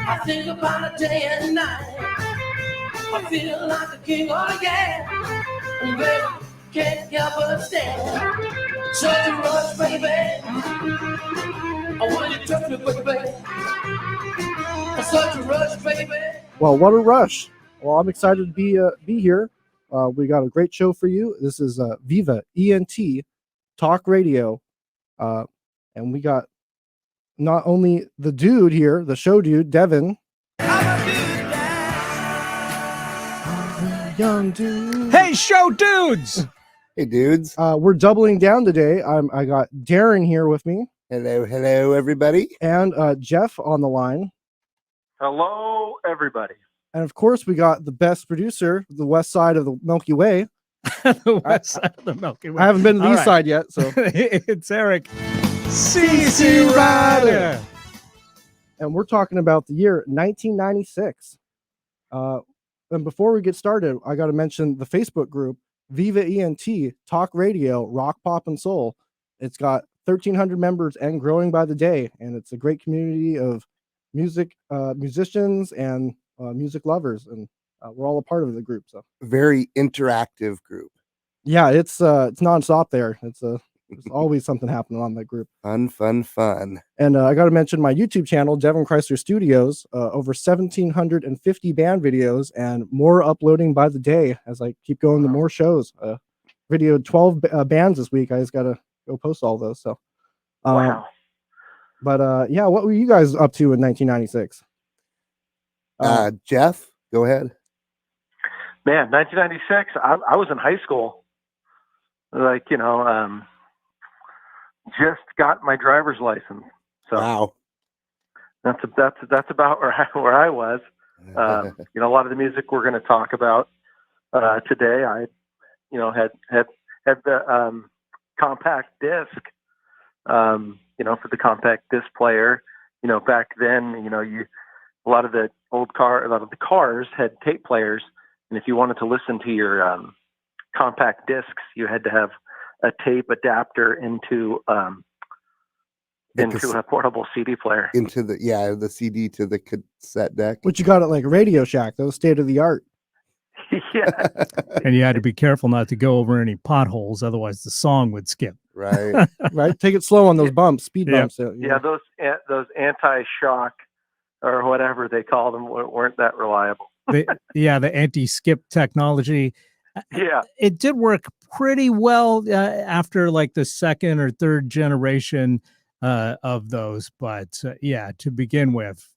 I think about it day and night. I feel like a king again. And baby, can't help but stand. Such a rush, baby. I want you to touch me, baby. Such a rush, baby. Well, what a rush. Well, I'm excited to be here. We got a great show for you. This is Viva ENT Talk Radio. And we got not only the dude here, the show dude, Devin. Young dude. Hey, show dudes. Hey, dudes. We're doubling down today. I got Darren here with me. Hello, everybody. And Jeff on the line. Hello, everybody. And of course, we got the best producer, the west side of the Milky Way. The west side of the Milky Way. I haven't been to the east side yet, so it's Eric CC Reidar. And we're talking about the year 1996. And before we get started, I got to mention the Facebook group, Viva ENT Talk Radio, Rock, Pop, and Soul. It's got 1,300 members and growing by the day, and it's a great community of musicians and music lovers, and we're all a part of the group. So very interactive group. Yeah, it's nonstop there. There's always something happening on that group. Fun. And I got to mention my YouTube channel, Devin Creisler Studios. Over 1,750 band videos and more uploading by the day as I keep going to more shows. Videoed 12 bands this week. I just got to go post all those. So, wow. But yeah, what were you guys up to in 1996? Jeff, go ahead. Man, 1996. I was in high school. Like, just got my driver's license. So wow. That's about where I was. A lot of the music we're going to talk about today. I, had the compact disc. For the compact disc player. Back then, a lot of the cars had tape players, and if you wanted to listen to your compact discs, you had to have a tape adapter into a portable CD player. Into the CD to the cassette deck. Which you got at like Radio Shack, those state of the art. Yeah. And you had to be careful not to go over any potholes, otherwise the song would skip. Right. Right. Take it slow on those bumps, speed bumps. Yeah, those anti-shock or whatever they call them weren't that reliable. The anti-skip technology. Yeah, it did work pretty well after like the second or third generation of those, but to begin with,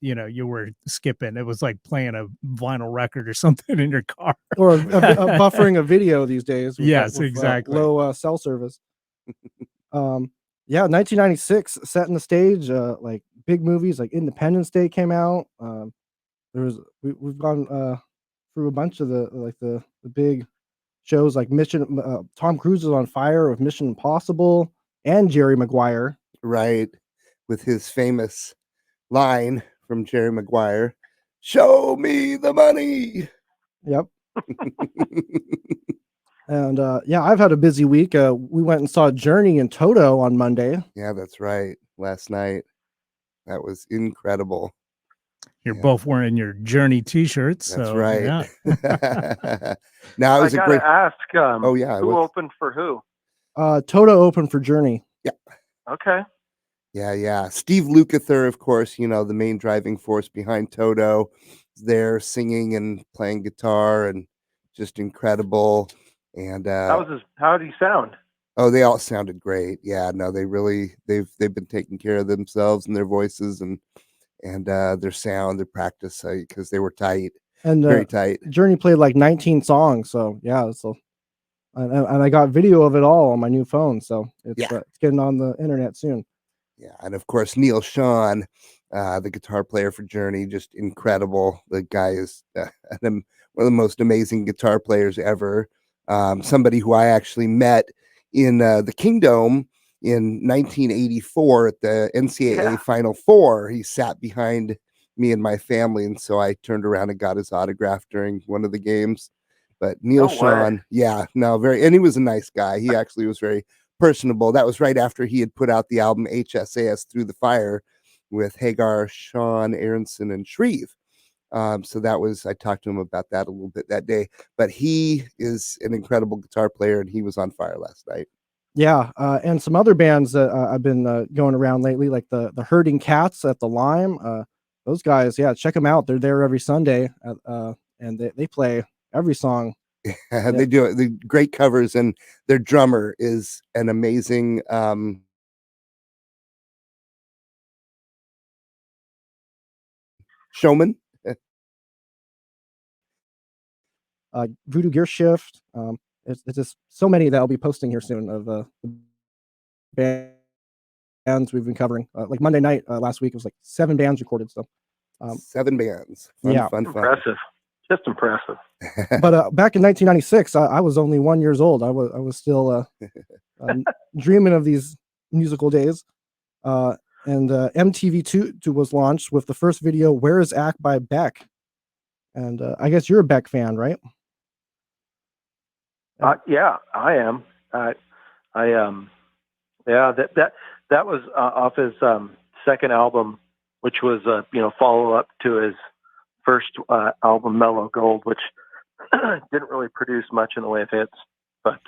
you were skipping. It was like playing a vinyl record or something in your car, or buffering a video these days. Yes, exactly. Low cell service. 1996 setting the stage. Like big movies like Independence Day came out. We've gone through a bunch of the big shows like Mission. Tom Cruise is on fire with Mission Impossible and Jerry Maguire. Right, with his famous line from Jerry Maguire, "Show me the money." Yep. And I've had a busy week. We went and saw Journey and Toto on Monday. Yeah, that's right. Last night. That was incredible. You're both wearing your Journey t-shirts. That's so, right. Yeah. Now, I gotta ask. Who what's... opened for who? Toto opened for Journey. Yeah. Okay. Yeah. Steve Lukather, of course, the main driving force behind Toto, there singing and playing guitar and just incredible. And how did he sound? Oh, they all sounded great. Yeah, no, they've been taking care of themselves and their voices and their sound, their practice, because they were tight. And very tight. Journey played like 19 songs, so yeah. So, and I got video of it all on my new phone, so it's getting on the internet soon. Yeah, and of course Neil Sean, the guitar player for Journey, just incredible. The guy is one of the most amazing guitar players ever. Somebody who I actually met in the Kingdom in 1984 at the NCAA Final Four. He sat behind me and my family, and so I turned around and got his autograph during one of the games. But Neil Sean, and he was a nice guy. He actually was very personable. That was right after he had put out the album HSAS Through the Fire, with Hagar, Sean, Aronson, and Shreve. So I talked to him about that a little bit that day, but he is an incredible guitar player and he was on fire last night. Yeah. And some other bands that I've been going around lately, like the Herding Cats at the Lime. Those guys, yeah, check them out. They're there every Sunday and they play every song. Yeah. They do the great covers, and their drummer is an amazing showman. Voodoo Gear Shift. It's just so many that I'll be posting here soon of the bands we've been covering. Like Monday night last week, it was like 7 bands recorded. So 7 bands. Fun. Impressive. Just impressive. But back in 1996, I was only 1 year old. I was still dreaming of these musical days. And MTV2 was launched with the first video, "Where Is Ack" by Beck. And I guess you're a Beck fan, right? Yeah, I am. Yeah, that was off his second album, which was follow up to his first album, Mellow Gold, which didn't really produce much in the way of hits. But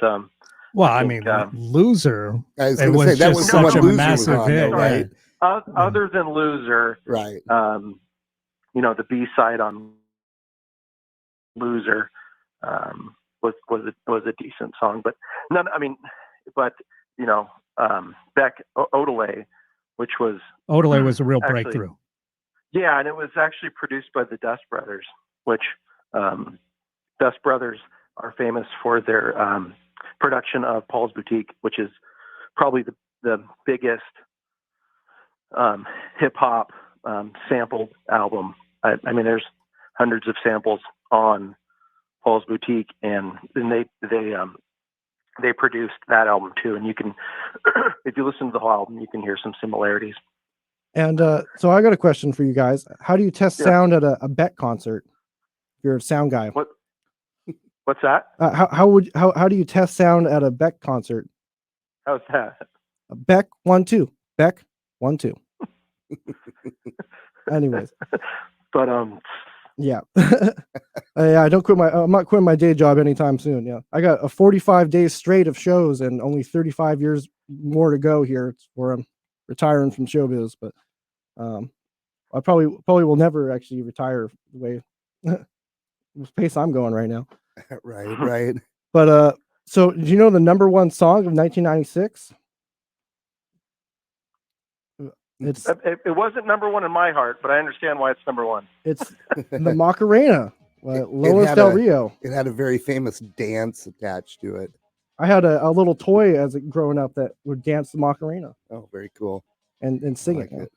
Loser. I was It gonna was say, that just was such the a one Loser massive was on, hit, though, right? Other than Loser, Right. The B-side on Loser was a decent song, but Beck Odelay, which was Odelay was a real actually, breakthrough. Yeah, and it was actually produced by the Dust Brothers, which Dust Brothers are famous for their production of Paul's Boutique, which is probably the biggest hip hop sampled album. I mean, there's hundreds of samples on Paul's Boutique, and they produced that album too. And you can, if you listen to the whole album, you can hear some similarities. And so I got a question for you guys. How do you test sound at a Beck concert? If you're a sound guy. What's that? How do you test sound at a Beck concert? How's that? Beck 1 2. Beck 1 2. Anyways. But yeah. I don't quit I'm not quitting my day job anytime soon. Yeah. I got a 45 days straight of shows and only 35 years more to go here where I'm retiring from showbiz, but I probably will never actually retire the way the pace I'm going right now. Right. But so do you know the number 1 song of 1996? It wasn't number 1 in my heart, but I understand why it's number 1. It's the Macarena, Lois Del Rio. It had a very famous dance attached to it. I had a little toy as growing up that would dance the Macarena. Oh, very cool. And sing it.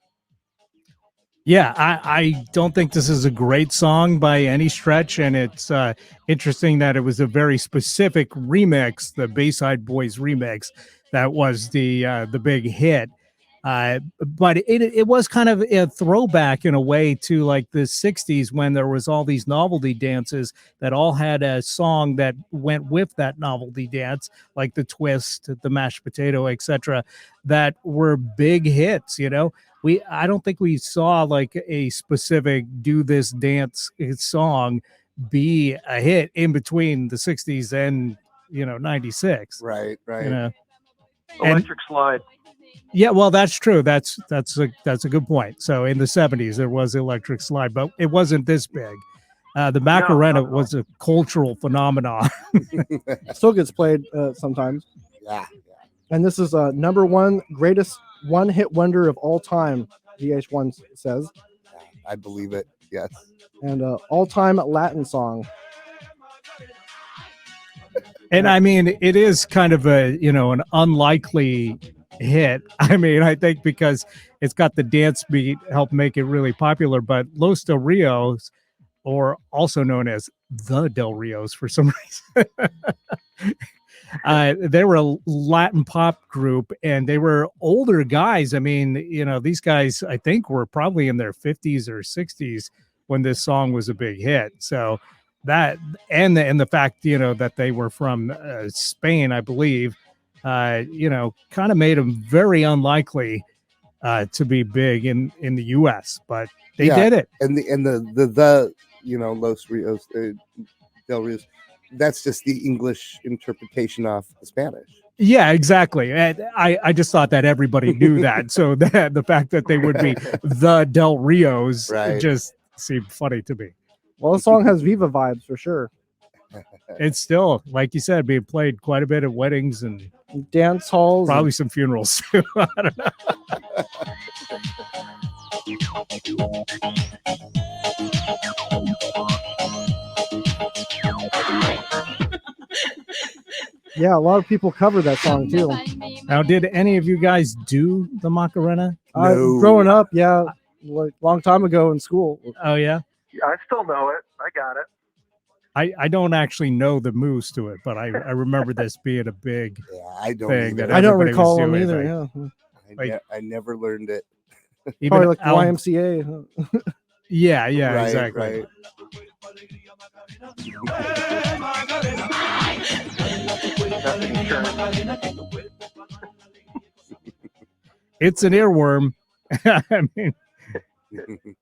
Yeah, I don't think this is a great song by any stretch, and it's interesting that it was a very specific remix, the Bayside Boys remix, that was the big hit. But it was kind of a throwback in a way to like the 60s when there was all these novelty dances that all had a song that went with that novelty dance, like the twist, the mashed potato, etc., that were big hits. I don't think we saw like a specific do this dance song be a hit in between the 60s and 96. Right. Electric Slide. Yeah, well, that's true. That's a good point. So in the 70s there was Electric Slide, but it wasn't this big. The Macarena was a cultural phenomenon. Still gets played sometimes. Yeah. And this is number 1 greatest one-hit wonder of all time, VH1 says. I believe it. Yes. And all-time Latin song. And I mean, it is kind of an unlikely hit. I mean, I think because it's got the dance beat help make it really popular, but Los Del Rios, or also known as the Del Rios for some reason, they were a Latin pop group and they were older guys. I mean, these guys, I think, were probably in their 50s or 60s when this song was a big hit. So that, and the fact, that they were from Spain, I believe, kind of made them very unlikely to be big in the U.S., but they Yeah, did it. And the Los Rios Del Rios, that's just the English interpretation of the Spanish. Yeah, exactly. And I just thought that everybody knew that. So that the fact that they would be the Del Rios Right. just seemed funny to me. Well, the song has Viva vibes for sure. It's still, like you said, being played quite a bit at weddings and Dance halls. probably some funerals too. I don't know. Yeah, a lot of people cover that song too. Now, did any of you guys do the Macarena? No. Growing up, yeah, like long time ago in school. Oh yeah. I still know it. I got it. I don't actually know the moves to it, but I remember this being a big Yeah, I don't thing either. that I don't everybody was recall them doing, either. like, Yeah, I never learned it. even probably like Al- YMCA. Huh? Yeah, yeah, Right, exactly. right. It's an earworm. I mean,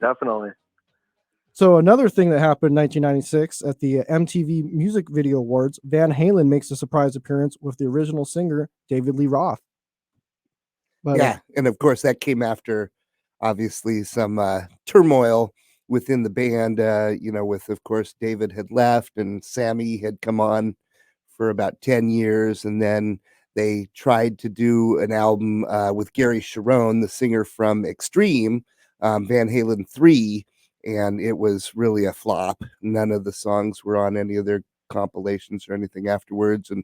Definitely. So another thing that happened in 1996 at the MTV Music Video Awards, Van Halen makes a surprise appearance with the original singer David Lee Roth. But, Yeah, and of course that came after, obviously, some turmoil within the band. With, of course, David had left and Sammy had come on for about 10 years, and then they tried to do an album with Gary Cherone, the singer from Extreme, Van Halen 3, and it was really a flop. None of the songs were on any of their compilations or anything afterwards, and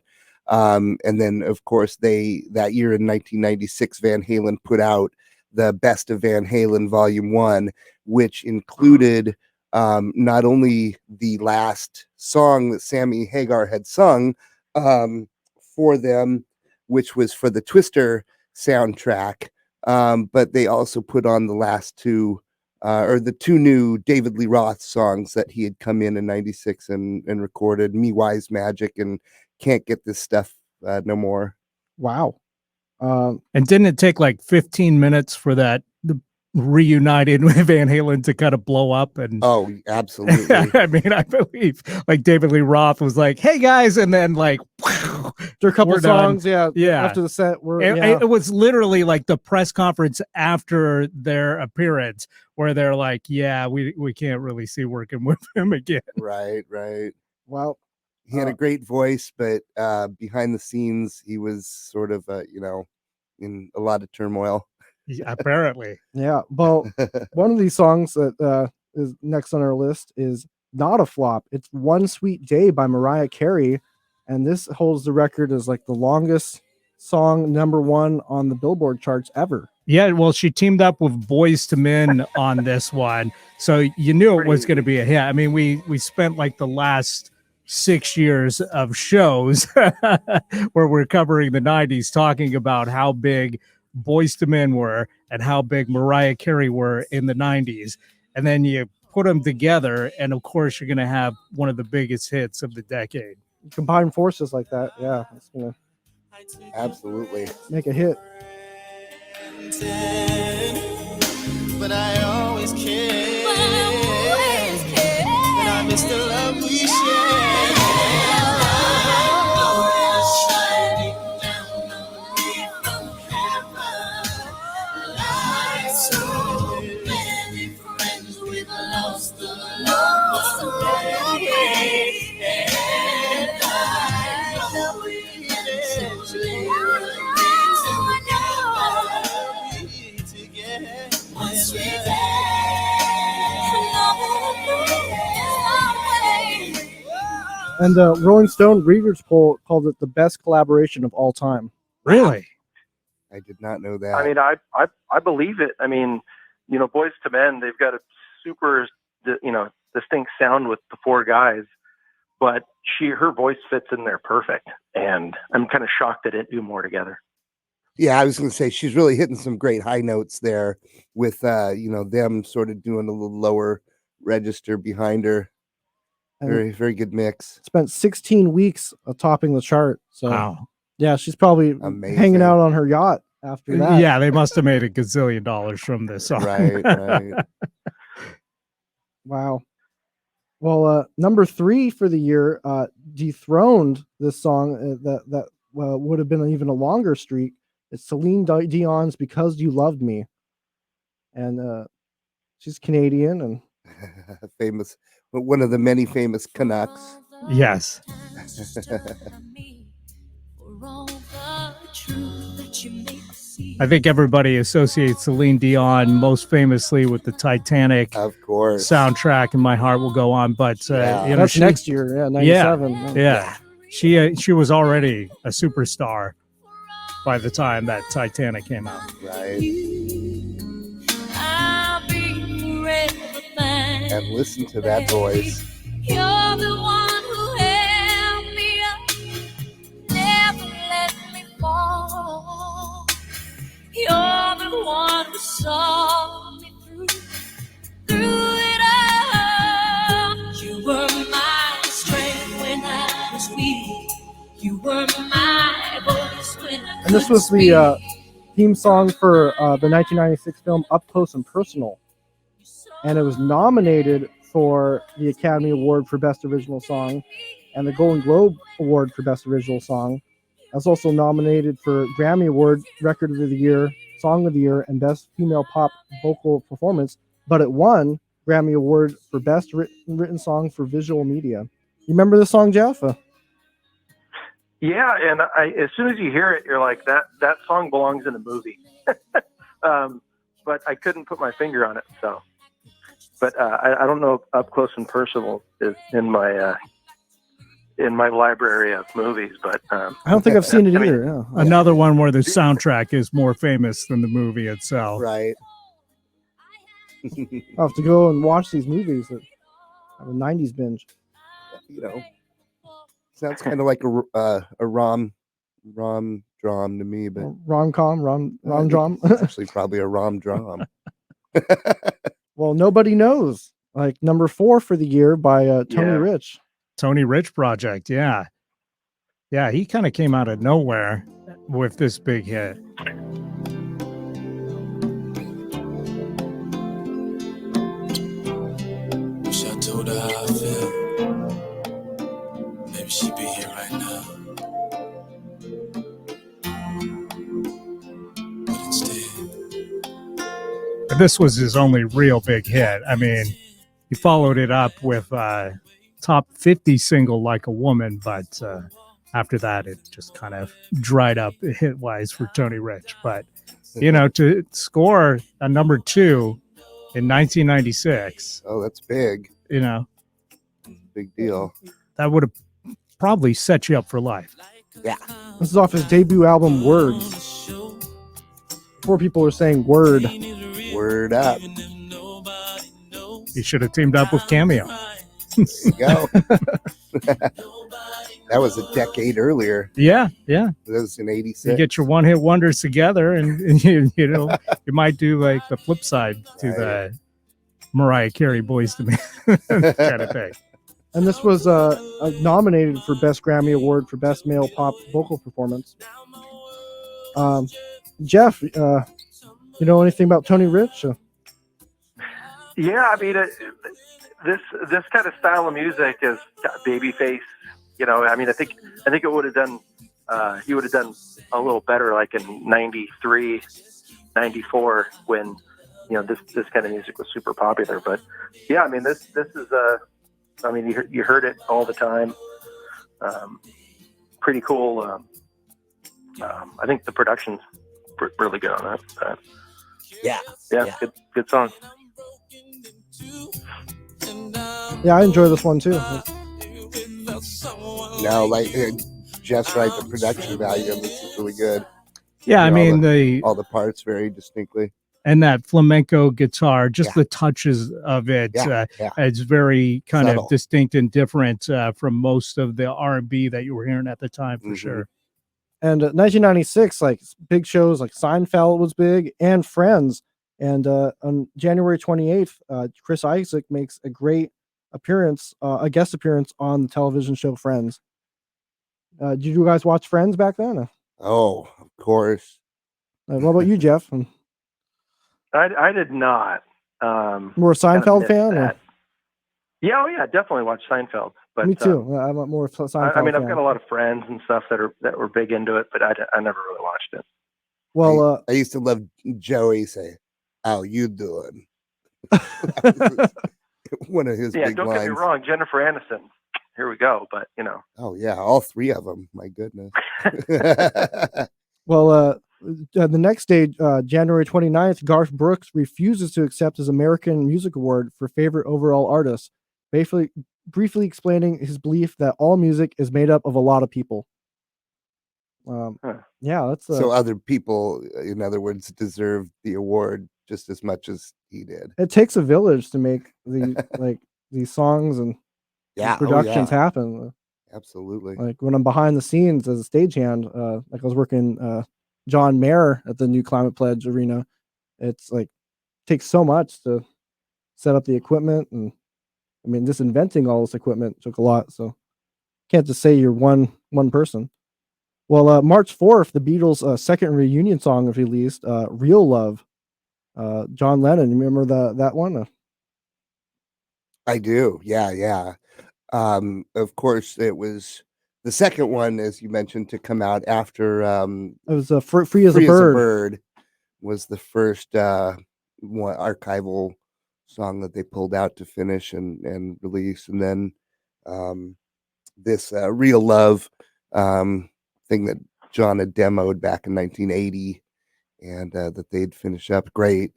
then of course that year in 1996 Van Halen put out the Best of Van Halen Volume 1, which included not only the last song that Sammy Hagar had sung for them, which was for the Twister soundtrack, but they also put on the last two or the two new David Lee Roth songs that he had come in 96 and recorded, Me Wise Magic and Can't Get This Stuff No More. wow. and didn't it take like 15 minutes for that reunited with Van Halen to kind of blow up? And Oh, absolutely. I mean, I believe like David Lee Roth was like, "Hey guys," and then like, There are a couple we're done. songs, yeah. Yeah. After the set, It was literally like the press conference after their appearance where they're like, "Yeah, we can't really see working with him again." Right. well, He had a great voice, but behind the scenes, he was sort of, in a lot of turmoil. Apparently. yeah. Well, one of these songs that is next on our list is not a flop. It's One Sweet Day by Mariah Carey. And this holds the record as like the longest song #1 on the Billboard charts ever. Yeah, well, she teamed up with Boys to Men on this one, so you knew it was going to be a hit. I mean, we spent like the last 6 years of shows where we're covering the 90s talking about how big Boys to Men were and how big Mariah Carey were in the 90s, and then you put them together, and of course, you're going to have one of the biggest hits of the decade. Combine forces like that, yeah, it's gonna Absolutely. make a hit. But I always care. And I miss the love we share. Shining down on me from heaven. Like so many friends we've lost along the way. And I know we eventually will be together. Once we're And Rolling Stone readers poll called it the best collaboration of all time. Really? I did not know that. I mean, I believe it. I mean, Boys to Men, they've got a super, distinct sound with the four guys, but her voice fits in there perfect. And I'm kind of shocked they didn't do more together. Yeah, I was going to say she's really hitting some great high notes there with, them sort of doing a little lower register behind her. And Very, very good mix. spent 16 weeks topping the chart. So Wow. yeah, she's probably Amazing. hanging out on her yacht after that. Yeah, they must have made a gazillion dollars from this song. Right. Wow. Well, number 3 for the year dethroned this song that would have been even a longer streak. It's Celine Dion's "Because You Loved Me," and she's Canadian, and Famous, one of the many famous Canucks. Yes. I think everybody associates Celine Dion most famously with the Titanic Of course. soundtrack, and My Heart Will Go On. But Yeah. you know, that's next year, yeah, 97. Yeah, she was already a superstar by the time that Titanic came out. Right. And listen to that voice. You're the one who held me up, never let me fall. You're the one who saw me through it all. You were my strength when I was weak. You were my voice when I And this was the theme song for the 1996 film Up Close and Personal. And it was nominated for the Academy Award for Best Original Song and the Golden Globe Award for Best Original Song. It was also nominated for Grammy Award, Record of the Year, Song of the Year, and Best Female Pop Vocal Performance, but it won Grammy Award for Best Written Song for Visual Media. You remember the song, Jeff? Yeah, and as soon as you hear it, you're like, that song belongs in a movie. But I couldn't put my finger on it, so. But I don't know if Up Close and Personal is in my library of movies, but I don't think I've seen it either. Yeah. Another one where the soundtrack is more famous than the movie itself. Right. I'll have to go and watch these movies that have a 90s binge. You know, sounds kind of like a rom drum to me, but Rom-com, rom-drum. it's actually probably a rom drum. Well, Nobody Knows, like number 4 for the year by Tony Yeah. Rich. Tony Rich Project, yeah. Yeah, he kind of came out of nowhere with this big hit. Wish I told her how I feel. Maybe she'd be here right now. But instead, This was his only real big hit. I mean, he followed it up with top 50 single Like a Woman, but after that it just kind of dried up hit wise for Tony Rich. But you know, to score a number 2 in 1996, Oh, that's big. you know, Big deal. that would have probably set you up for life. Yeah. This is off his debut album, Words. Before people were saying word. Word up. You should have teamed up with Cameo. There you go. That was a decade earlier. Yeah. That was in You '86. get your one hit wonders together, and you know, you might do like the flip side to the Mariah Carey Boys to Me kind of thing. And this was nominated for Best Grammy Award for Best Male Pop Vocal Performance. Jeff, you know anything about Tony Rich? yeah, I mean, this kind of style of music is Babyface. You know, I mean, I think it would have done. He would have done a little better, like in '93, '94, when you know this kind of music was super popular. But yeah, I mean, this is I mean, you heard it all the time. Pretty cool. I think the production's really good on that. Yeah. Good song. Yeah, I enjoy this one too. No, like Jeff's right. The production value of this is really good. Yeah, I All mean all the parts very distinctly. and that flamenco guitar, just Yeah. the touches of it, Yeah. it's very kind Subtle. of distinct and different from most of the R&B that you were hearing at the time, for Mhm. sure. And 1996, like big shows like Seinfeld was big and Friends. And on January 28th, Chris Isaak makes a great appearance, a guest appearance on the television show Friends. Did you guys watch Friends back then? Oh, of course. What about you, Jeff? I did not. More a Seinfeld fan? Or? Yeah, oh yeah, definitely watch Seinfeld. But Me too. I'm more of a Seinfeld I mean, fan. I've got a lot of friends and stuff that were big into it, but I never really watched it. Well, I used to love Joey say, "How you doing?" One of his big don't lines. get me wrong, Jennifer Aniston. Here we go, but you know. Oh yeah, all three of them. My goodness. Well, the next day, January 29th, Garth Brooks refuses to accept his American Music Award for favorite overall artist, briefly explaining his belief that all music is made up of a lot of people. Yeah, that's so other people, in other words, deserve the award just as much as he did. It takes a village to make the these songs and productions happen. Absolutely. Like when I'm behind the scenes as a stagehand, like I was working John Mayer at the new Climate Pledge Arena. It's like takes so much to set up the equipment, and I mean, just inventing all this equipment took a lot. So can't just say you're one person. Well, March 4th, the Beatles' second reunion song was released, "Real Love." John Lennon, you remember that one? I do. Yeah. Of course, it was the second one, as you mentioned, to come out after. It was "Free as a Bird." Was the first one archival song that they pulled out to finish and release, and then this "Real Love" thing that John had demoed back in 1980, and that they'd finish up. Great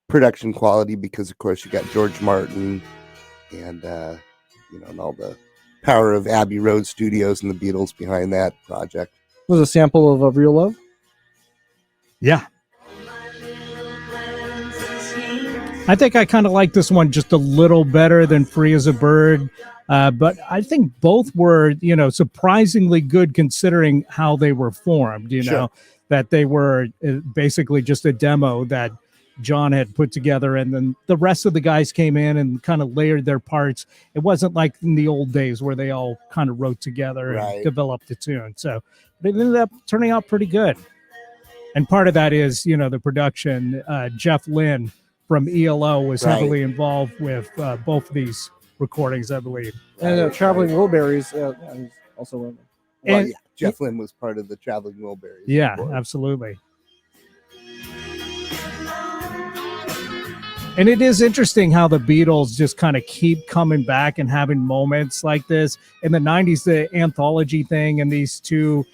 production quality, because of course you got George Martin and and all the power of Abbey Road Studios and the Beatles behind that project. Was a sample of "Real Love." Yeah. I think I kind of like this one just a little better than "Free as a Bird." But I think both were, surprisingly good considering how they were formed, Sure. that they were basically just a demo that John had put together, and then the rest of the guys came in and kind of layered their parts. It wasn't like in the old days where they all kind of wrote together and developed a tune. So it ended up turning out pretty good. And part of that is, the production. Jeff Lynne from ELO was heavily involved with both of these recordings, I believe. And Traveling Wilburys he's also one of them. Well, yeah, Jeff Lynne was part of the Traveling Wilburys. Yeah, absolutely. And it is interesting how the Beatles just kind of keep coming back and having moments like this. In the 90s, the anthology thing and these two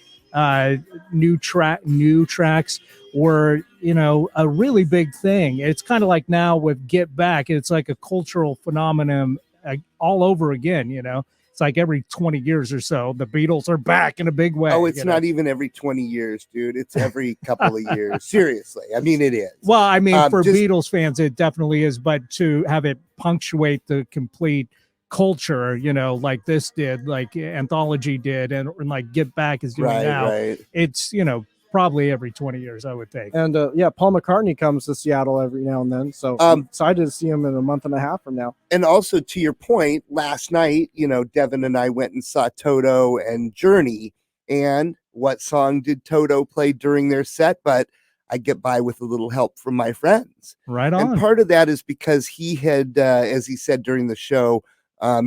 new tracks were, a really big thing. It's kind of like now with Get Back, it's like a cultural phenomenon all over again, It's like every 20 years or so, the Beatles are back in a big way. Oh, it's not even every 20 years, dude. It's every couple of years. Seriously. I mean, it is. Well, I mean, for Beatles fans, it definitely is. But to have it punctuate the complete culture, like this did, like Anthology did, and like Get Back is doing now. Right. It's, probably every 20 years, I would think. And Paul McCartney comes to Seattle every now and then. So I'm excited to see him in a month and a half from now. And also, to your point, last night, Devin and I went and saw Toto and Journey. And what song did Toto play during their set? But I get by with a little help from my friends. Right on. And part of that is because he had, as he said during the show,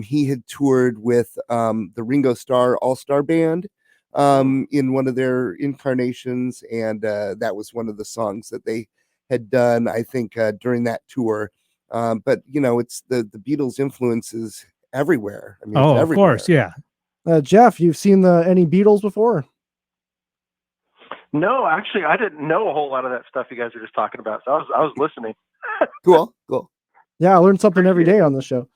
he had toured with the Ringo Starr All-Star Band in one of their incarnations, and that was one of the songs that they had done, I think, during that tour. But it's the Beatles influences everywhere. I mean, it's everywhere. Of course, yeah. Jeff, you've seen any Beatles before? No, actually, I didn't know a whole lot of that stuff you guys were just talking about, so I was listening. Cool. Yeah, I learn something every day on this show.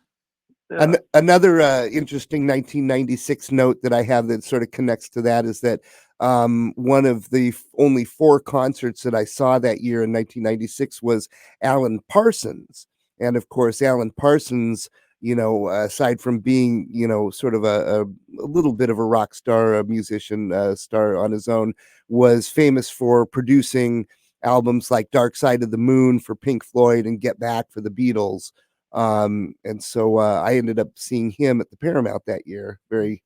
Yeah. Another interesting 1996 note that I have that sort of connects to that is that one of the only 4 concerts that I saw that year in 1996 was Alan Parsons. And of course, Alan Parsons, aside from being, sort of a little bit of a rock star, a musician, star on his own, was famous for producing albums like Dark Side of the Moon for Pink Floyd and Get Back for the Beatles. And so I ended up seeing him at the Paramount that year.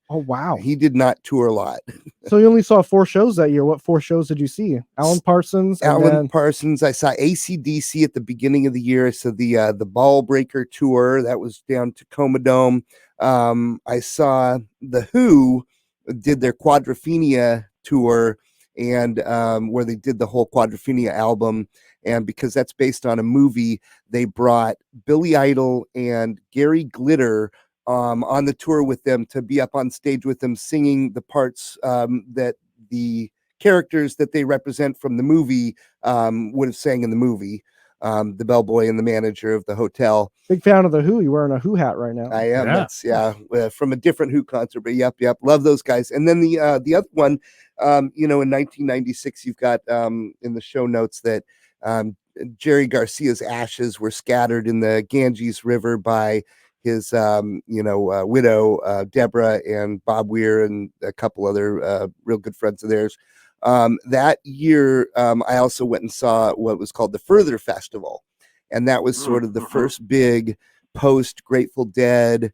Oh wow. He did not tour a lot. So you only saw 4 shows that year. What 4 shows did you see? Alan Parsons, and Alan then Parsons. I saw AC/DC at the beginning of the year. So the Ball Breaker tour that was down Tacoma Dome. I saw the Who did their Quadrophenia tour, and where they did the whole Quadrophenia album. And because that's based on a movie, they brought Billy Idol and Gary Glitter on the tour with them to be up on stage with them singing the parts that the characters that they represent from the movie would have sang in the movie. The bellboy and the manager of the hotel. big fan of the Who. You're wearing a Who hat right now. I am. Yeah. That's from a different Who concert, but yep. Love those guys. And then the other one, in 1996, you've got in the show notes that Jerry Garcia's ashes were scattered in the Ganges River by his widow Deborah and Bob Weir and a couple other real good friends of theirs. That year, I also went and saw what was called the Further Festival, and that was sort of the first big post Grateful Dead,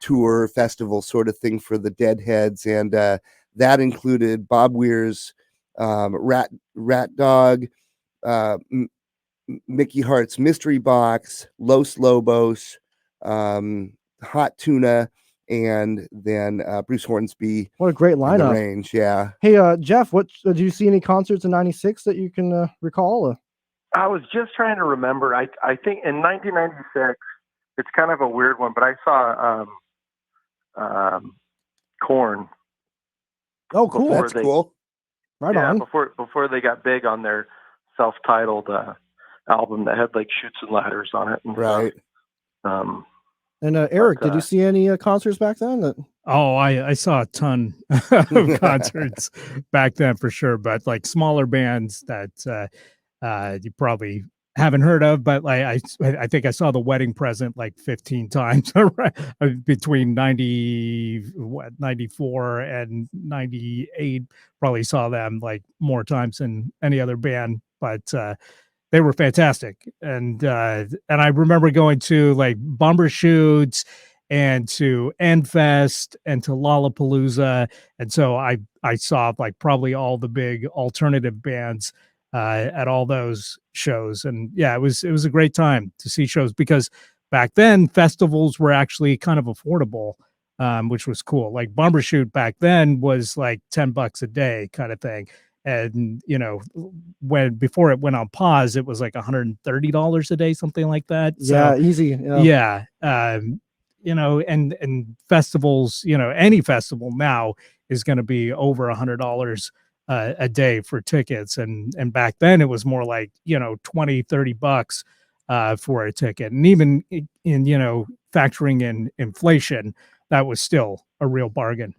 tour festival sort of thing for the Deadheads, and that included Bob Weir's Rat Dog, Mickey Hart's Mystery Box, Los Lobos, Hot Tuna, and then Bruce Hornsby. What a great in the lineup. range, yeah. Hey, Jeff, what did you see any concerts in '96 that you can recall? I was just trying to remember. I think in 1996, it's kind of a weird one, but I saw Korn. Oh, cool. Before That's they- cool. Right on. Before they got big on their self-titled album that had like Chutes and Ladders on it. And Right. stuff. And Eric, But, did you see any concerts back then? Oh, I saw a ton of concerts back then for sure, but like smaller bands that you probably haven't heard of, but like I think I saw The Wedding Present like 15 times between 94 and 98. Probably saw them like more times than any other band, but they were fantastic. And I remember going to like Bumbershoots and to Endfest and to Lollapalooza. And so I saw like probably all the big alternative bands at all those shows. And yeah, it was a great time to see shows, because back then festivals were actually kind of affordable, which was cool. Like Bumbershoot back then was like $10 a day kind of thing. And, before it went on pause, it was like $130 a day, something like that. Yeah, So, easy. yeah. And festivals, any festival now is going to be over $100 a day for tickets. And back then it was more like, $20-30 for a ticket. And even in, factoring in inflation, that was still a real bargain.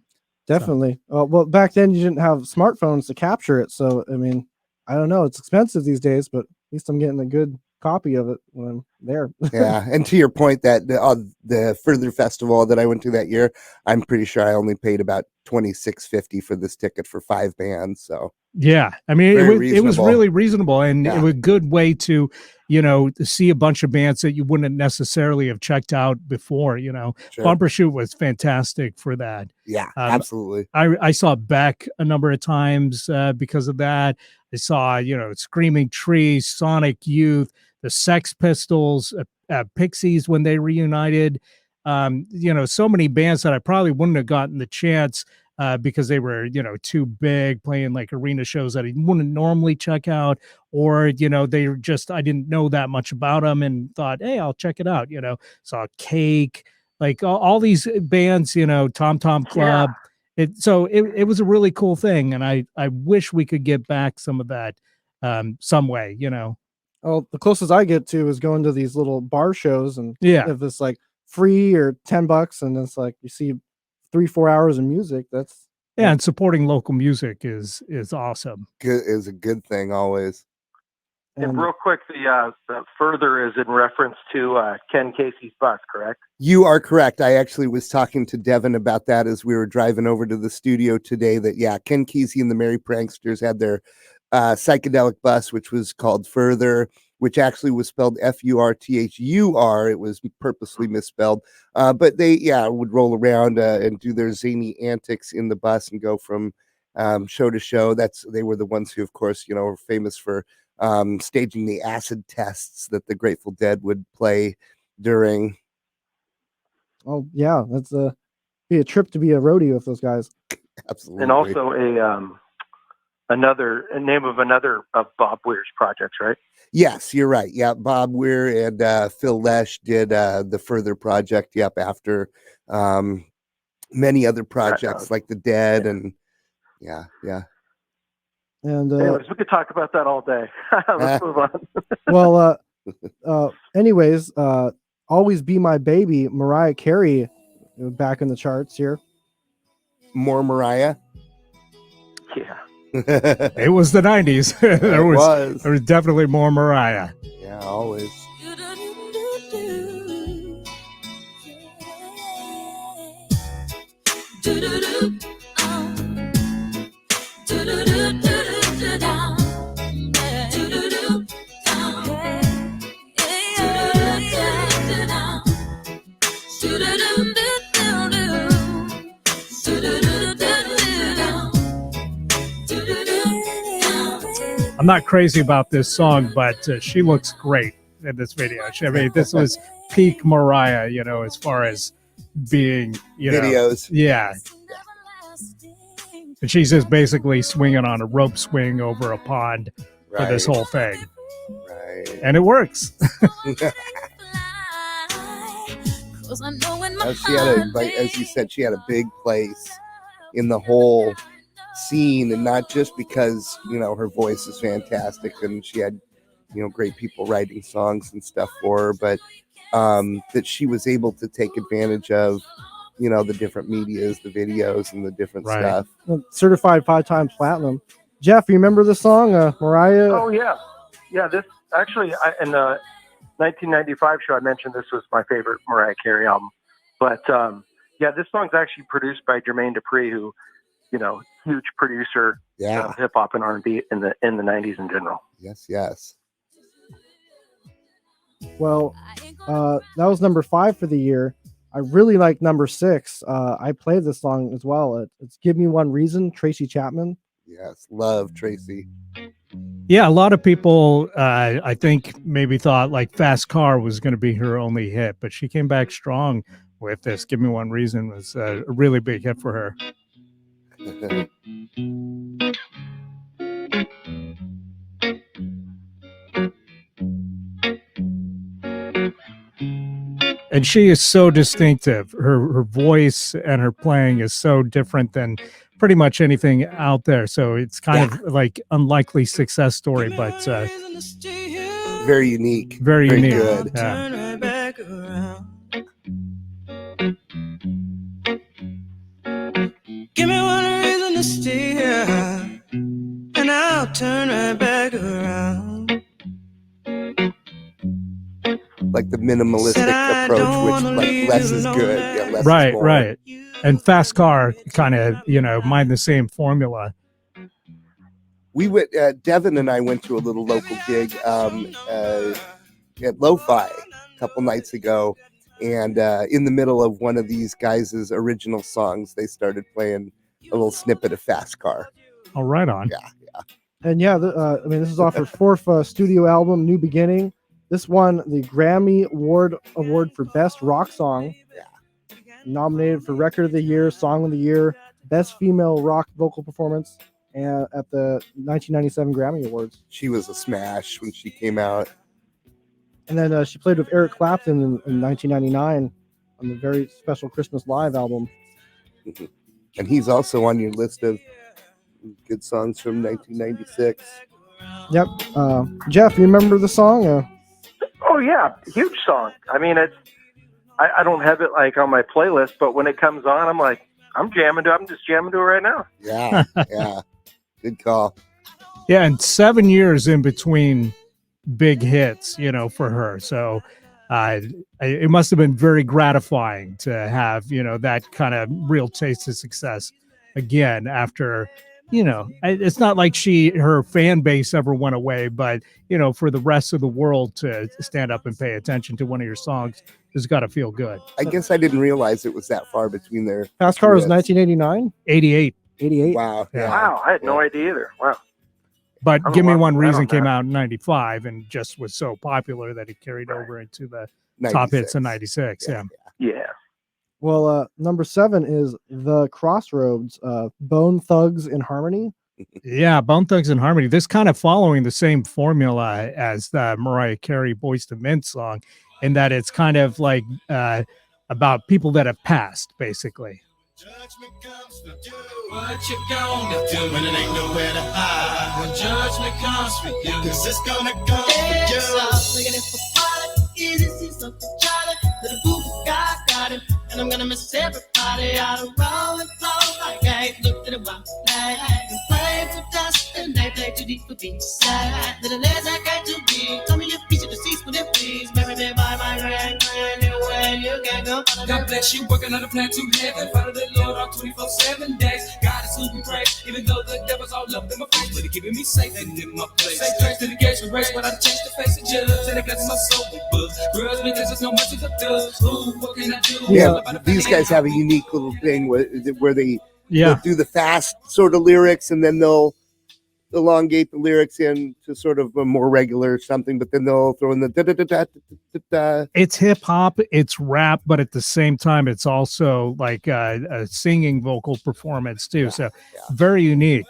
Definitely. Well, back then you didn't have smartphones to capture it. So, I mean, I don't know. It's expensive these days, but at least I'm getting a good copy of it when I'm there. Yeah. And to your point, that the Further Festival that I went to that year, I'm pretty sure I only paid about $26.50 for this ticket for 5 bands. So yeah, I mean, it was reasonable. really reasonable, and Yeah. it was a good way to, to see a bunch of bands that you wouldn't necessarily have checked out before. Sure. Bumbershoot was fantastic for that. Yeah, Um, absolutely. I saw Beck a number of times because of that. I saw, Screaming Trees, Sonic Youth, the Sex Pistols, Pixies when they reunited. So many bands that I probably wouldn't have gotten the chance because they were, too big, playing like arena shows that I wouldn't normally check out, or, they were just, I didn't know that much about them and thought, hey, I'll check it out. Saw Cake, like all these bands, Tom Tom Club. It was a really cool thing. And I wish we could get back some of that some way, Oh, the closest I get to is going to these little bar shows, and Yeah. if it's like free or $10, and it's like you see 3-4 hours of music, that's Yeah, and supporting local music is awesome. Good is a good thing always. And real quick, the Further is in reference to Ken Casey's bus, correct? You are correct. I actually was talking to Devin about that as we were driving over to the studio today, that, yeah, Ken Kesey and the Merry Pranksters had their psychedelic bus, which was called Further. which actually was spelled Furthur. It was purposely misspelled. But they, would roll around and do their zany antics in the bus and go from show to show. They were the ones who, of course, were famous for staging the acid tests that the Grateful Dead would play during. Oh yeah, that's be a trip to be a roadie with those guys. Absolutely. And also a name of another of Bob Weir's projects, right? Yes, you're right. Yeah, Bob Weir and Phil Lesh did the Further project. Yep, after many other projects like the Dead and yeah. And anyways, we could talk about that all day. Let's move on. well, anyways, Always Be My Baby, Mariah Carey, back in the charts here. More Mariah. Yeah. It was the 90s. there was definitely more Mariah. Yeah, always. I'm not crazy about this song, but she looks great in this video. I mean, this was peak Mariah, as far as being, videos. Yeah. And she's just basically swinging on a rope swing over a pond for this whole thing. Right. And it works. She had as you said, she had a big place in the whole scene, and not just because her voice is fantastic and she had great people writing songs and stuff for her, but that she was able to take advantage of the different medias, the videos, and the different stuff. Certified 5 times platinum. Jeff, you remember the song Mariah? Oh yeah. This actually, in the 1995 show, I mentioned this was my favorite Mariah Carey album, but this song's actually produced by Jermaine Dupri, who huge producer of hip hop and R&B in the 90s in general. Yes. Well, that was number 5 for the year. I really like number 6. I played this song as well. It's "Give Me One Reason," Tracy Chapman. Yes, love Tracy. Yeah, a lot of people, I think, maybe thought like "Fast Car" was going to be her only hit, but she came back strong with this. "Give Me One Reason" was a really big hit for her. And she is so distinctive. Her voice and her playing is so different than pretty much anything out there. So it's kind of like unlikely success story, but very unique. Very unique. Good. Yeah. Give me one reason to stay here, and I'll turn right back around. Like the minimalistic approach, which like less is good. Yeah, less right, is more. right. And Fast Car kind of, mind the same formula. We went, Devin and I went to a little local gig at Lo-Fi a couple nights ago. And in the middle of one of these guys' original songs, they started playing a little snippet of Fast Car. Oh, right on. Yeah. And this is off her 4th studio album, New Beginning. This won the Grammy Award for Best Rock Song. Yeah. Nominated for Record of the Year, Song of the Year, Best Female Rock Vocal Performance, and at the 1997 Grammy Awards. She was a smash when she came out. And then she played with Eric Clapton in 1999 on the very special Christmas Live album. And he's also on your list of good songs from 1996. Yep. Jeff, you remember the song? Oh yeah, huge song. I mean, I don't have it like on my playlist, but when it comes on, I'm like, I'm just jamming to it right now. Yeah. Good call. Yeah, and 7 years in between big hits, for her. So it must have been very gratifying to have, that kind of real taste of success again after you know, it's not like her fan base ever went away, but you know, for the rest of the world to stand up and pay attention to one of your songs has got to feel good. I guess I didn't realize it was that far between their Fast Car was hits. 1989, 88. 88. Wow. Yeah. Wow, I had no idea either. Wow. But I'm Give Me lost One in that Reason on came that. out in 95 and just was so popular that it carried over into the 96. top hits in 96. Yeah. Yeah. Well, number 7 is The Crossroads, Bone Thugs in Harmony. Yeah, Bone Thugs and Harmony. This kind of following the same formula as the Mariah Carey Boyz II Men song, in that it's kind of like about people that have passed, basically. Judgment comes for you. What you gonna do when it ain't nowhere to hide? When judgment comes for you, 'cause it's gonna come for you. Looking for quality, easy, see something Charlie. Little boo got him, and I'm gonna miss everybody out of rolling clothes like I ain't looked at a while. And play for dust, and they play too deep for peace. Little as I got to be, tell me your piece of the seats for them, please. Marry me by my grand, anywhere you can go. God bless you, working on a plan to heaven. Follow the Lord on 24/7 days. God is who we praise, even though the devil's all up in my face, but he keeping me safe and in my place. Say thanks to the gates we race, but I change the face of judge, and it blesses my soul with books. Grudge because there's no mercy for thugs. Ooh, what can I do? Yeah, these guys have a unique little thing where they they'll do the fast sort of lyrics, and then they'll elongate the lyrics into sort of a more regular something, but then they'll throw in the da-da-da-da-da-da-da. It's hip hop, it's rap, but at the same time, it's also like a singing vocal performance too. So very unique.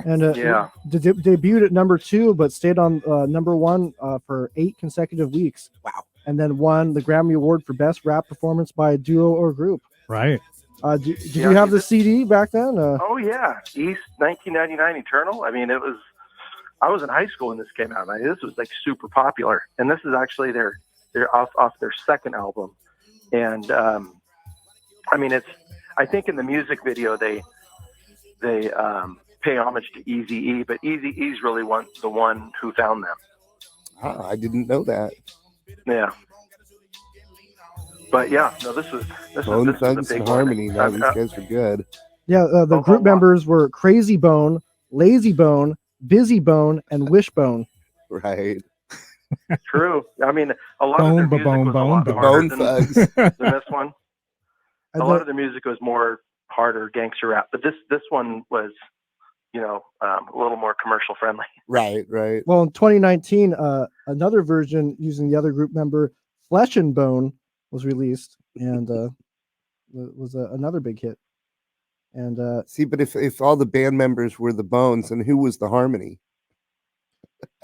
And debuted at number 2, but stayed on number 1 for 8 consecutive weeks. Wow. And then won the Grammy Award for Best Rap Performance by a Duo or Group. Right. Did you have the CD back then? Oh yeah, East 1999 Eternal. I mean, I was in high school when this came out. I mean, this was like super popular, and this is actually their off their second album. And I mean, I think in the music video they pay homage to Eazy-E, but Eazy-E's really the one who found them. I didn't know that. Yeah. But yeah, no, this was Bone a Thugs big and one. Harmony. Now these guys are good. Yeah, the group members were Crazy Bone, Lazy Bone, Busy Bone, and Wishbone. Right. True. I mean, a lot of their music was a lot harder Bone than Thugs. this one. A lot of the music was more harder gangster rap, but this one was, you know, a little more commercial friendly. Right. Well, in 2019, another version using the other group member, Flesh and Bone, was released, and was another big hit. And see, but if all the band members were the Bones, then who was the Harmony?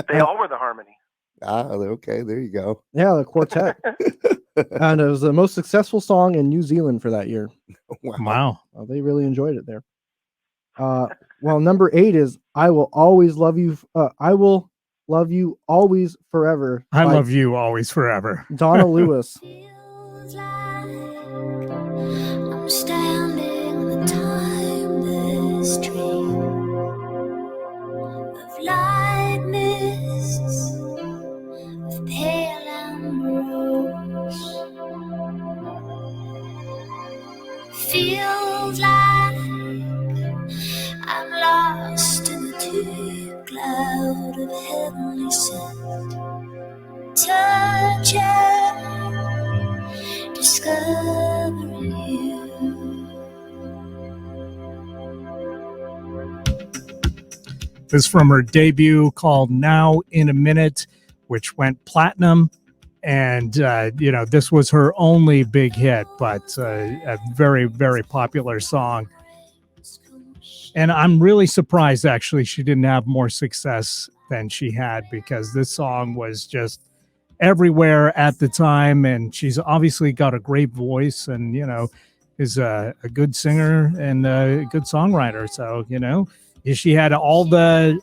They all were the Harmony. Okay, there you go. Yeah, the quartet. And it was the most successful song in New Zealand for that year. Wow. They really enjoyed it there. Well, number 8 is I Will Always Love You. I Will Love You Always Forever. I Love You Always Forever. Donna Lewis. Feels like I'm standing on the timeless dream of light mists, of pale ambrose. Feels like I'm lost in the deep cloud of heavenly scent. Touching, discovering you. This is from her debut called Now in a Minute, which went platinum. And, this was her only big hit, but a very, very popular song. And I'm really surprised, actually, she didn't have more success than she had, because this song was just everywhere at the time. And she's obviously got a great voice and, is a good singer and a good songwriter. So, she had all the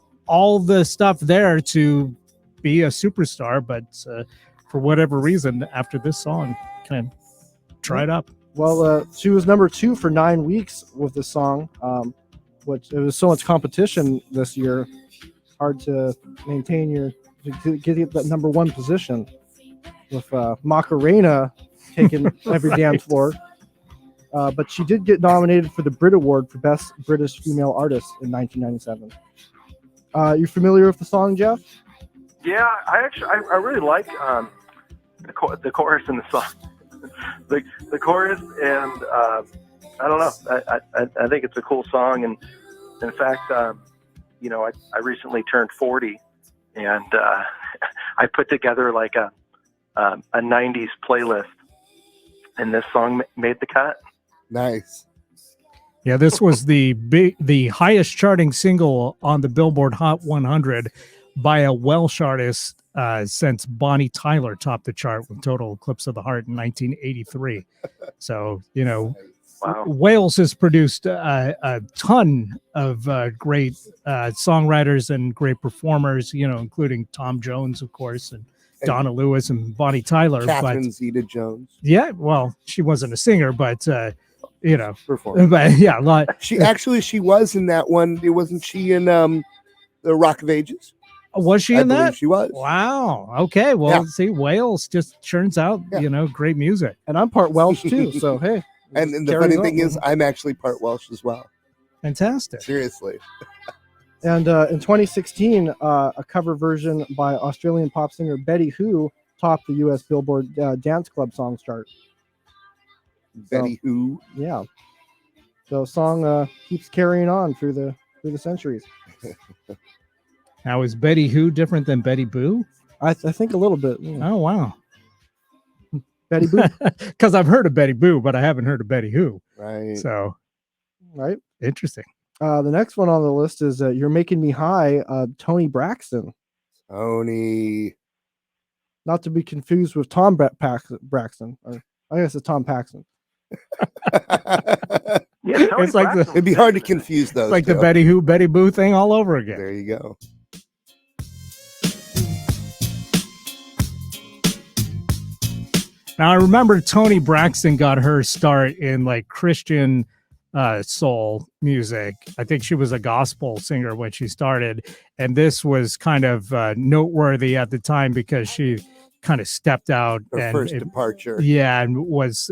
stuff there to be a superstar, but for whatever reason, after this song, kind of dried up. Well, she was number 2 for 9 weeks with the song, which it was so much competition this year. Hard to maintain to get that number 1 position with Macarena taking every dance floor. but she did get nominated for the Brit Award for Best British Female Artist in 1997. You familiar with the song, Jeff? Yeah, I really like the chorus in the song. the chorus, and I don't know. I think it's a cool song, and in fact, you know, I recently turned 40, and I put together like a 90s playlist, and this song made the cut. Nice. Yeah, this was the highest charting single on the Billboard Hot 100 by a Welsh artist since Bonnie Tyler topped the chart with Total Eclipse of the Heart in 1983. So, you know, Wow. Wales has produced a ton of great songwriters and great performers, you know, including Tom Jones, of course, and Donna Lewis and Bonnie Tyler. Catherine Zeta-Jones. Yeah, well, she wasn't a singer, but you know, Performer. but yeah, a lot. She was in that one. It wasn't she in the Rock of Ages? Was she I in believe that? she was. Wow. Okay. Well, Yeah. see, Wales just churns out, Yeah. you know, great music. And I'm part Welsh too, so hey. And the carries funny on. thing is, I'm actually part Welsh as well. Fantastic. Seriously. And in 2016, a cover version by Australian pop singer Betty Who topped the U.S. Billboard Dance Club Songs chart. Betty Who. Yeah. So song keeps carrying on through the centuries. Now, is Betty Who different than Betty Boo? I think a little bit. Yeah. Oh, wow. Betty Boo, Because I've heard of Betty Boo, but I haven't heard of Betty Who. Right. So right? interesting. The next one on the list is "You're Making Me High," Tony Braxton. Tony. Not to be confused with Tom Braxton. Or I guess it's Tom Paxton. Yeah, Tony It's like the- Braxton. It'd be hard to confuse those. Like the two. Betty Who, Betty Boo thing all over again. There you go. Now, I remember Tony Braxton got her start in like Christian soul music. I think she was a gospel singer when she started. And this was kind of noteworthy at the time because she kind of stepped out Her and first departure. yeah, and was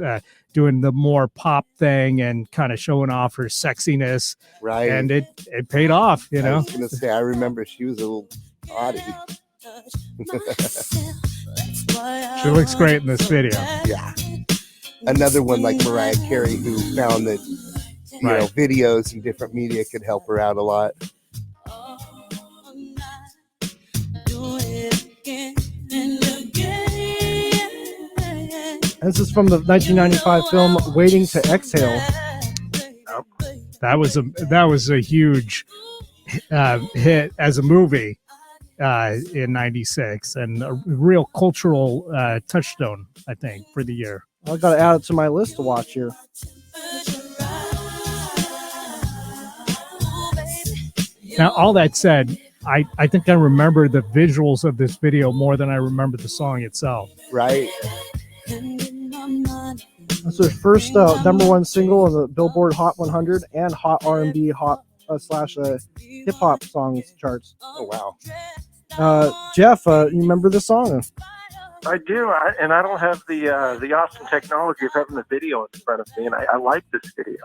doing the more pop thing and kind of showing off her sexiness. Right. And it paid off, you I know. was gonna say, I remember she was a little oddie. She looks great in this video. Yeah. Another one like Mariah Carey, who found that you know, videos and different media could help her out a lot. This is from the 1995 film "Waiting to Exhale." That was a huge hit as a movie in '96 and a real cultural touchstone, I think, for the year. I got to add it to my list to watch here. Now, all that said, I think I remember the visuals of this video more than I remember the song itself. Right. That's their first #1 single on the Billboard Hot 100 and Hot R&B Hot / Hip Hop Songs charts. Oh wow. Jeff, you remember this song? I do, and I don't have the awesome technology of having the video in front of me, and I like this video.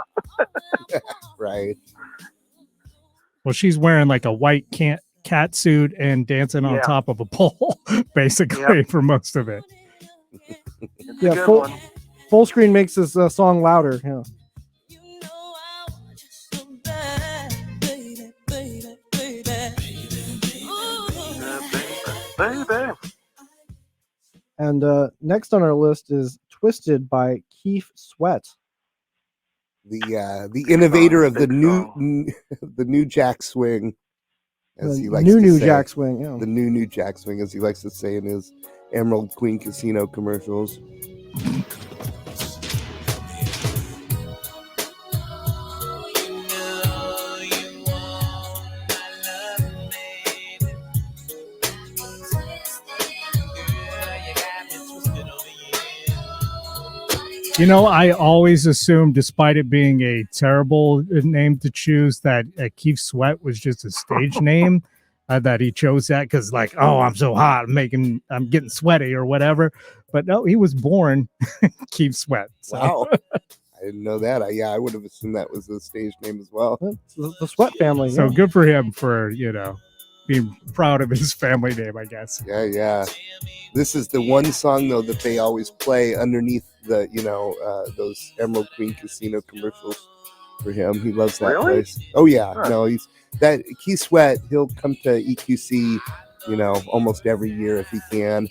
Right. Well, she's wearing like a white cat suit and dancing on Yeah. top of a pole, basically, Yep. for most of it. It's Yeah, a good one. Full screen makes this song louder. Yeah. Baby. And next on our list is "Twisted" by Keith Sweat. The innovator of the Big new jack swing, as he likes New to say. Jack Swing. Yeah. The new jack swing, as he likes to say in his Emerald Queen Casino commercials. You know, I always assumed, despite it being a terrible name to choose, that Keith Sweat was just a stage name, that he chose that because, like, oh, I'm so hot, I'm getting sweaty or whatever. But no, he was born Keith Sweat. So. Wow. I I didn't know that. I would have assumed that was the stage name as well. It's the Sweat family. So yeah. good for him for, being proud of his family name, I guess. Yeah. This is the one song though that they always play underneath the, those Emerald Queen Casino commercials for him. He loves that Really? place. Oh yeah, Huh. no, he's that Keith Sweat. He'll come to EQC, almost every year if he can,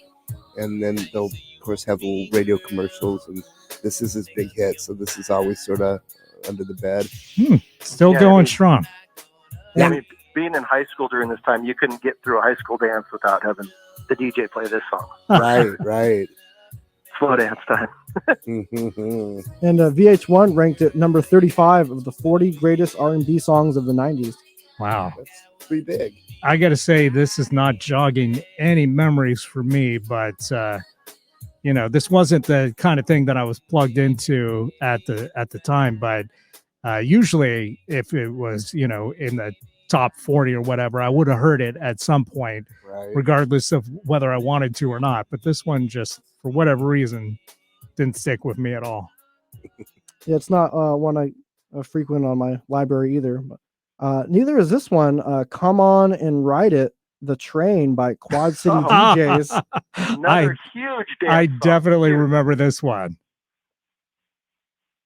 and then they'll of course have little radio commercials, and this is his big hit. So this is always sort of under the bed. Still Yeah, going I mean- strong. I mean, being in high school during this time, you couldn't get through a high school dance without having the DJ play this song. Right. Slow dance time. Mhm. And VH1 ranked it number 35 of the 40 greatest R&B songs of the 90s. Wow. That's pretty big. I got to say, this is not jogging any memories for me, but this wasn't the kind of thing that I was plugged into at the time. But usually, if it was in the top 40 or whatever, I would have heard it at some point, Right. regardless of whether I wanted to or not. But this one just, for whatever reason, didn't stick with me at all. Yeah, it's not one I frequent on my library either. But neither is this one. Come On and Ride It, The Train by Quad City Oh. DJs. Another huge dance I song. definitely Huge. remember this one.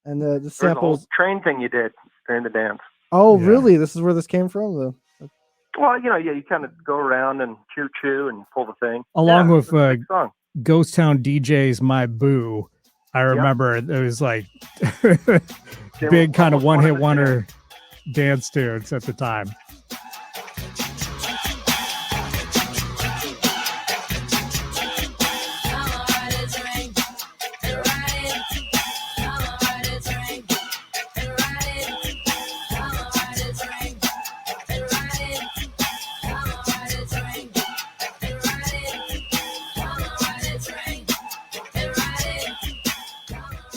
And the There's a whole samples. train thing you did during the dance. Oh, Yeah. really? This is where this came from? Well, you kind of go around and choo and pull the thing. Along with it's a big song. Ghost Town DJs, My Boo. I remember it was like big kind of almost one-hit wanted to wonder dance tunes at the time.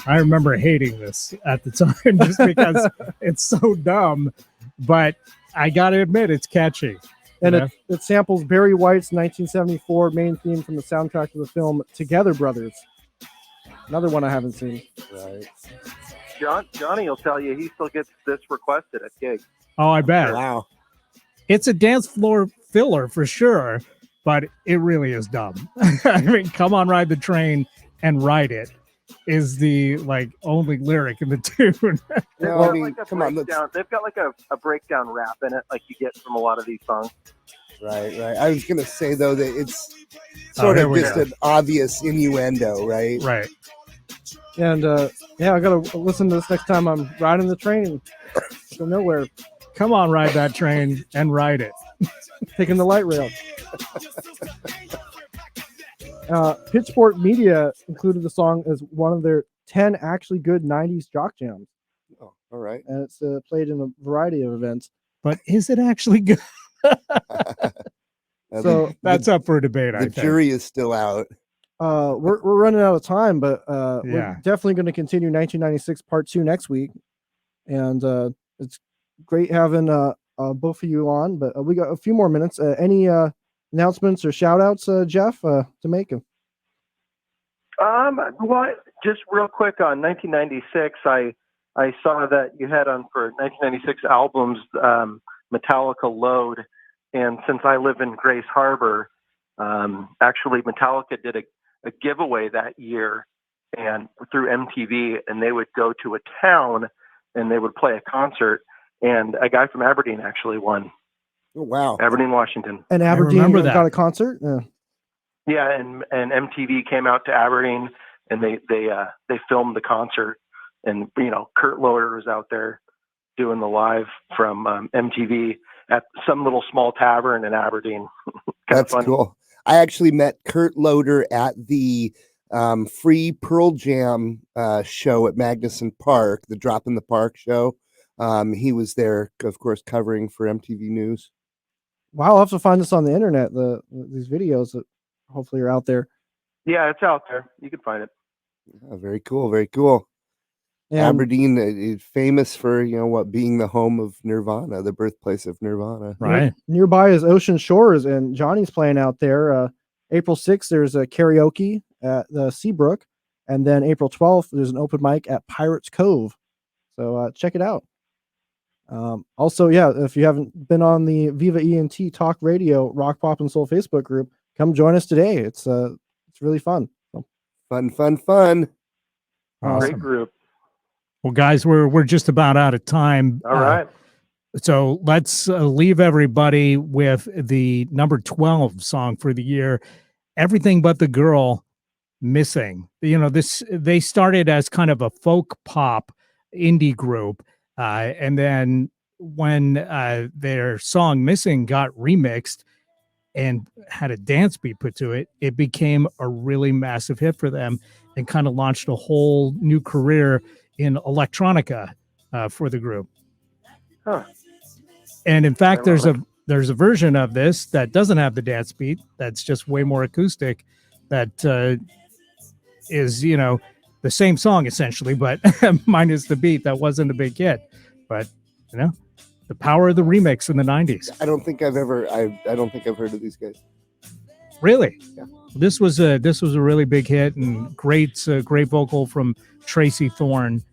I remember hating this at the time just because it's so dumb, but I gotta admit it's catchy. And Yeah. it samples Barry White's 1974 main theme from the soundtrack of the film Together Brothers. Another one I haven't seen. Right. Johnny will tell you he still gets this requested at gigs. Oh, I bet. Wow. It's a dance floor filler for sure, but it really is dumb. I mean, Come On Ride the Train and Ride It is the only lyric in the tune. No, Well, I mean, like a come on. Let's, breakdown. They've got like a breakdown rap in it, like you get from a lot of these songs. right. I was gonna say though that it's Oh, sort here of we just go. an obvious innuendo, right? Right. And yeah, I gotta listen to this next time I'm riding the train to nowhere, Come on, ride that train and ride it. taking the light rail. Pitchfork Media included the song as one of their 10 actually good 90s jock jams, Oh, all right. and it's played in a variety of events. But is it actually good? So That's up for debate, I the think. jury is still out. we're running out of time, but Yeah. we're definitely going to continue 1996 part 2 next week, and it's great having both of you on. But we got a few more minutes. Any announcements or shout outs, Jeff, to make? Well, just real quick on 1996, I saw that you had on for 1996 albums Metallica Load, and since I live in Grace Harbor, actually Metallica did a giveaway that year, and through MTV, and they would go to a town and they would play a concert, and a guy from Aberdeen actually won. Oh, wow. Aberdeen, Washington. And Aberdeen remember that. got a concert. Yeah, and MTV came out to Aberdeen, and they filmed the concert, and Kurt Loder was out there doing the live from MTV at some little small tavern in Aberdeen. That's cool. I actually met Kurt Loder at the free Pearl Jam show at Magnuson Park, the Drop in the Park show. He was there, of course, covering for MTV News. Wow, I'll have to find this on the internet. These videos that hopefully are out there. Yeah, it's out there. You can find it. Oh, very cool. Very cool. And Aberdeen is famous for, being the home of Nirvana, the birthplace of Nirvana. Right. nearby is Ocean Shores, and Johnny's playing out there. April 6th, there's a karaoke at the Seabrook, And then April 12th, there's an open mic at Pirates Cove. So check it out. Also, yeah, if you haven't been on the Viva ENT Talk Radio Rock, Pop, and Soul Facebook group, come join us today. It's really fun. So, Fun. Awesome. Great group. Well, guys, we're just about out of time. All right. So let's leave everybody with the number 12 song for the year, Everything But the Girl, Missing. You know, they started as kind of a folk pop indie group. And then when their song Missing got remixed and had a dance beat put to it, it became a really massive hit for them and kind of launched a whole new career in electronica for the group. Huh. And in fact, there's a version of this that doesn't have the dance beat. That's just way more acoustic. That is, you know, the same song essentially, but minus the beat. That wasn't a big hit. But you know, the power of the remix in the 90s. I don't think I've heard of these guys. Really? Yeah. This was a really big hit and great vocal from Tracy Thorn.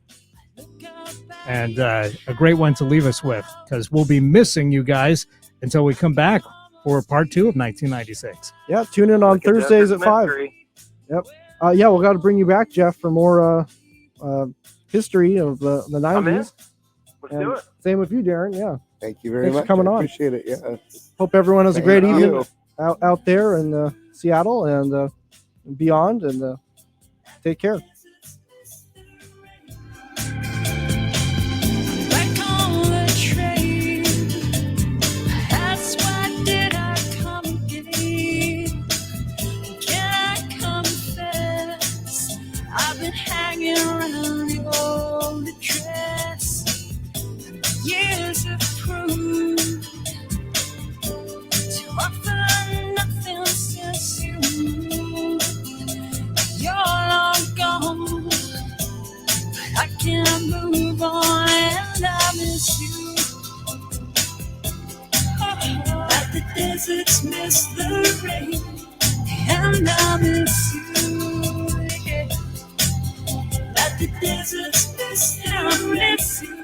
And a great one to leave us with, because we'll be missing you guys until we come back for part 2 of 1996. Yeah, tune in on Thursdays at 5. Yep. Yeah, we'll got to bring you back, Jeff, for more history of the 90s. Let's do it. Same with you, Darren. Yeah. Thank you very Thanks much. for coming on. Appreciate it. Yeah. Hope everyone has a great Thank evening you. out there in Seattle and beyond, and take care. Hanging around the old address, years of proof to offer nothing since you moved. You're long gone, but I can't move on, and I miss you. Like the deserts miss the rain, and I miss you. The deserts miss, and I miss you.